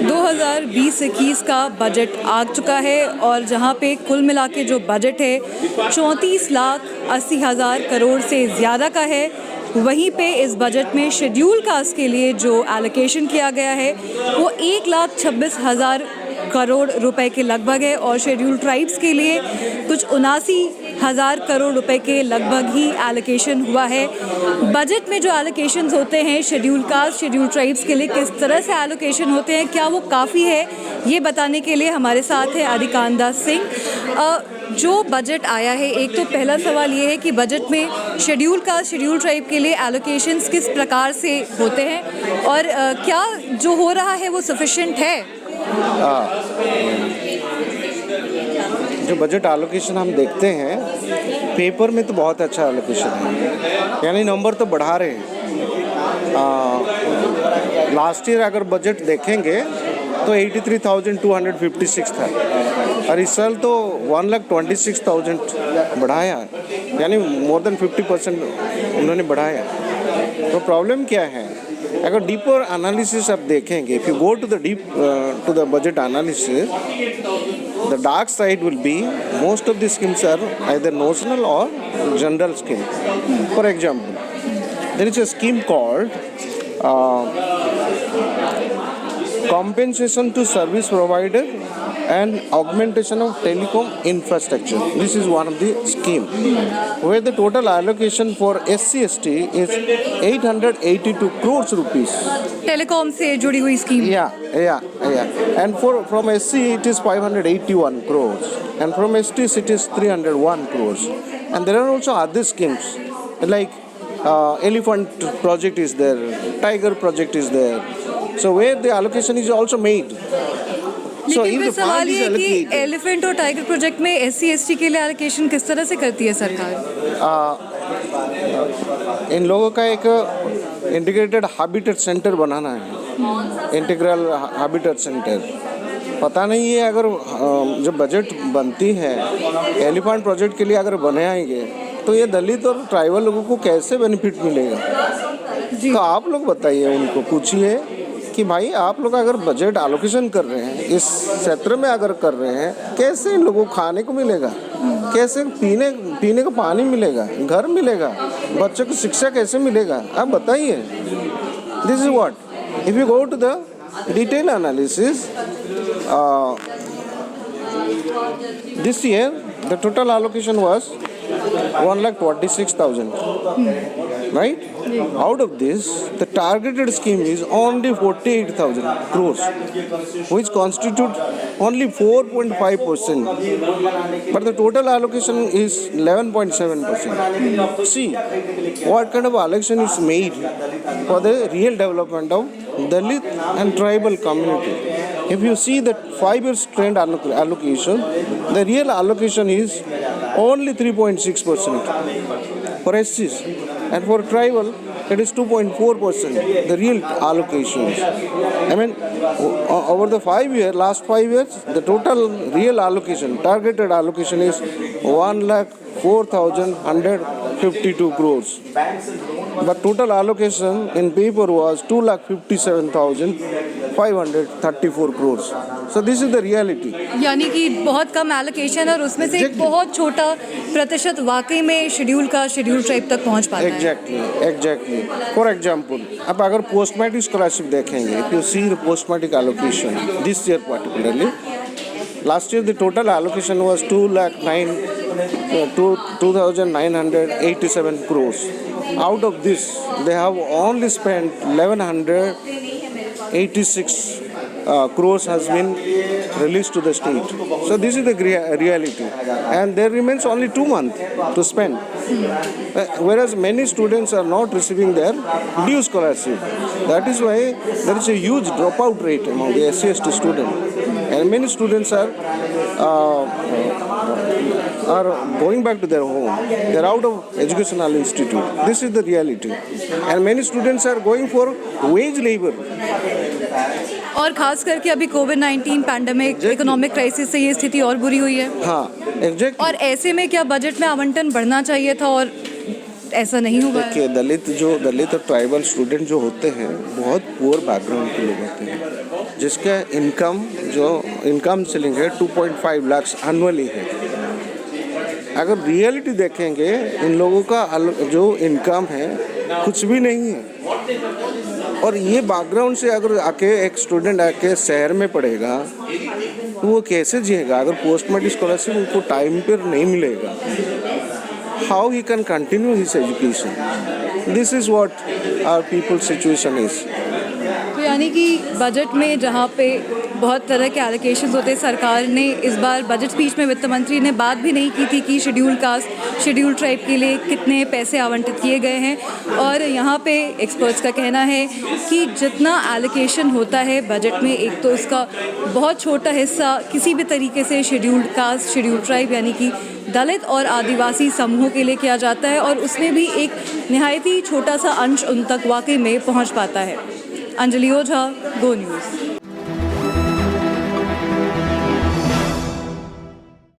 2020-21 का बजट आ चुका है और जहां पे कुल मिला के जो बजट है 34,80,000 करोड़ से ज़्यादा का है। वहीं पे इस बजट में शेड्यूल कास्ट के लिए जो एलोकेशन किया गया है वो 1,26,000 करोड़ रुपए के लगभग है और शेड्यूल ट्राइब्स के लिए कुछ 79,000 करोड़ रुपए के लगभग ही एलोकेशन हुआ है। बजट में जो एलोकेशंस होते हैं शेड्यूल कास्ट, शेड्यूल ट्राइब्स के लिए किस तरह से एलोकेशन होते हैं, क्या वो काफ़ी है, ये बताने के लिए हमारे साथ है अधिकांत दास सिंह। जो बजट आया है, एक तो पहला सवाल ये है कि बजट में शेड्यूल कास्ट, शेड्यूल ट्राइब के लिए एलोकेशंस किस प्रकार से होते हैं और क्या जो हो रहा है वो सफिशिएंट है? जो बजट एलोकेशन हम देखते हैं पेपर में तो बहुत अच्छा एलोकेशन है, यानी नंबर तो बढ़ा रहे हैं। लास्ट ईयर अगर बजट देखेंगे तो 83,256 था और इस साल तो 1,26,000 बढ़ाया, यानी मोर देन 50% उन्होंने बढ़ाया। तो प्रॉब्लम क्या है, अगर डीपर एनालिसिस आप देखेंगे, if you go to the deep to the budget analysis, the dark side will be most of the schemes are either notional or general scheme. For example, there is a scheme called compensation to service provider and augmentation of telecom infrastructure. This is one of the scheme where the total allocation for SC/ST is 882 crores rupees. Telecom से जुड़ी हुई scheme. Yeah. And from SC it is 581 crores, and from STs it is 301 crores. And there are also other schemes like elephant project is there, tiger project is there. So where the allocation is also made. So लेकिन if फिर the सवाल fund is ये है कि allocated, elephant और tiger project में SC/ST के लिए एलोकेशन किस तरह से करती है सरकार? इन लोगों का एक इंटीग्रेटेड हैबिटेट सेंटर बनाना है, इंटीग्रल हैबिटेट सेंटर। पता नहीं है अगर जब बजट बनती है एलिफेंट प्रोजेक्ट के लिए अगर बनाएंगे तो ये दलित और ट्राइबल लोगों को कैसे बेनिफिट मिलेगा। तो आप लोग बताइए, उनको पूछिए कि भाई आप लोग अगर बजट एलोकेशन कर रहे हैं, इस क्षेत्र में अगर कर रहे हैं, कैसे इन लोगों को खाने को मिलेगा, कैसे पीने का पानी मिलेगा, घर मिलेगा, बच्चों को शिक्षा कैसे मिलेगा, आप बताइए। This is what if you go to the detail analysis, this year the total allocation was 1,26,000, right? Out of this, the targeted scheme is only 48,000 crores, which constitute only 4.5%. But the total allocation is 11.7%. See, what kind of allocation is made for the real development of Dalit and tribal community. If you see the 5 years trend allocation, the real allocation is only 3.6% for SCs, and for tribal it is 2.4%. The real allocations. I mean, over the last 5 years, the total real allocation, targeted allocation is 1,04,152 crores. But total allocation in paper was 2,57,534 crores. So this is the reality. यानी कि बहुत कम allocation और उसमें से एक बहुत छोटा प्रतिशत वाकई में शेड्यूल ट्राइब तक पहुंच पाता है। Exactly. For example, अब अगर पोस्ट मैट्रिक स्कॉलरशिप देखेंगे, if you see the post matric allocation this year particularly, last year the total allocation was 2,987 crores. Out of this, they have only spent 1,186 crores has been released to the state. So this is the reality, and there remains only 2 months to spend. Whereas many students are not receiving their due scholarship. That is why there is a huge dropout rate among the SC/ST students, and many students are going back to their home. They are out of educational institute. This is the reality, and many students are going for wage labor. और खास करके अभी कोविड-19 pandemic, economic crisis से ये स्थिति और बुरी हुई है। हाँ, एग्जैक्टली। और ऐसे में क्या बजट में आवंटन बढ़ना चाहिए था और ऐसा नहीं हुआ? देखिए, दलित और ट्राइबल स्टूडेंट जो होते हैं बहुत पुअर बैकग्राउंड के लोग होते हैं। जिसके इनकम सीलिंग है 2.5 लाख एनुअली है। अगर रियलिटी देखेंगे इन लोगों का जो इनकम है कुछ भी नहीं है। और ये बैकग्राउंड से अगर आके एक स्टूडेंट आके शहर में पढ़ेगा तो वो कैसे जिएगा? अगर पोस्ट मैट्रिक स्कॉलरशिप उनको टाइम पर नहीं मिलेगा, how he can continue his education? This is what our people situation is. तो यानी कि बजट में जहाँ पे बहुत तरह के एलोकेशंस होते हैं, सरकार ने इस बार बजट स्पीच में वित्त मंत्री ने बात भी नहीं की थी कि शेड्यूल कास्ट शेड्यूल ट्राइब के लिए कितने पैसे आवंटित किए गए हैं। और यहाँ पे एक्सपर्ट्स का कहना है कि जितना एलोकेशन होता है बजट में, एक तो उसका बहुत छोटा हिस्सा किसी भी तरीके से शेड्यूल्ड कास्ट शेड्यूल ट्राइब यानी कि दलित और आदिवासी समूहों के लिए किया जाता है, और उसमें भी एक निहायत ही छोटा सा अंश उन तक वाकई में पहुँच पाता है। अंजलि ओझा, गो न्यूज़।